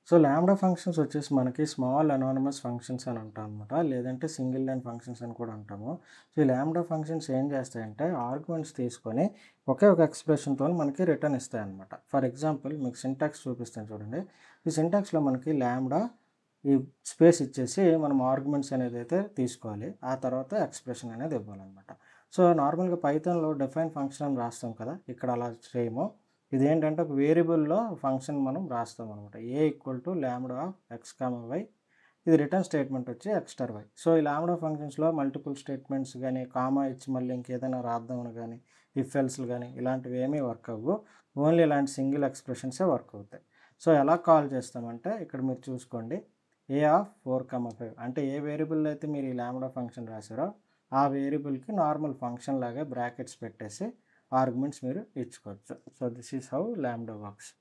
So lambda functions వచ్చేసి మనకి small anonymous functions అని అంటాం అనమాట. లేదంటే సింగిల్ లైన్ ఫంక్షన్స్ అని కూడా అంటాము. సో ఈ లాంబ్డా ఫంక్షన్స్ ఏం చేస్తాయంటే ఆర్గ్యుమెంట్స్ తీసుకొని ఒకే ఒక ఎక్స్‌ప్రెషన్‌తో మనకి రిటర్న్ ఇస్తాయన్నమాట. ఫర్ ఎగ్జాంపుల్ మీకు సింటాక్స్ చూపిస్తాను చూడండి. ఈ సింటాక్స్‌లో మనకి లాంబ్డా ఈ స్పేస్ ఇచ్చేసి మనం ఆర్గ్యుమెంట్స్ అనేదైతే తీసుకోవాలి. ఆ తర్వాత ఎక్స్‌ప్రెషన్ అనేది ఇవ్వాలన్నమాట. సో నార్మల్‌గా పైథాన్‌లో డిఫైన్ ఫంక్షన్ అని రాస్తాం కదా! ఇక్కడ అలా చేయము. ఇదేంటంటే ఒక వేరియబుల్‌లో ఫంక్షన్ మనం రాస్తామనమాట. A equal to lambda of x, y. ఇది రిటర్న్ స్టేట్మెంట్ వచ్చి ఎక్స్ స్టార్ వై. సో, ఈ లాంబ్డా ఫంక్షన్స్‌లో మల్టిపుల్ స్టేట్మెంట్స్ గాని, కామా ఇచ్చి మళ్ళీ ఇంకేదైనా రాద్దామని గాని, ఇఫ్ ఎల్స్‌లు గాని ఇలాంటివి ఏమీ వర్క్ అవ్వవు. ఓన్లీ ఇలాంటి సింగిల్ ఎక్స్‌ప్రెషన్సే వర్క్ అవుతాయి. సో, ఎలా కాల్ చేస్తామంటే ఇక్కడ మీరు చూసుకోండి. ఏ ఆఫ్ 4, 5 అంటే ఏ వేరియబుల్‌లో అయితే మీరు ఈ లాంబ్డా ఫంక్షన్ రాసారో, ఆ వేరియబుల్‌కి నార్మల్ ఫంక్షన్ లాగా బ్రాకెట్స్ పెట్టేసి ఆర్గ్యుమెంట్స్ మీరు ఇచ్చుకోవచ్చు. So, this is how lambda works.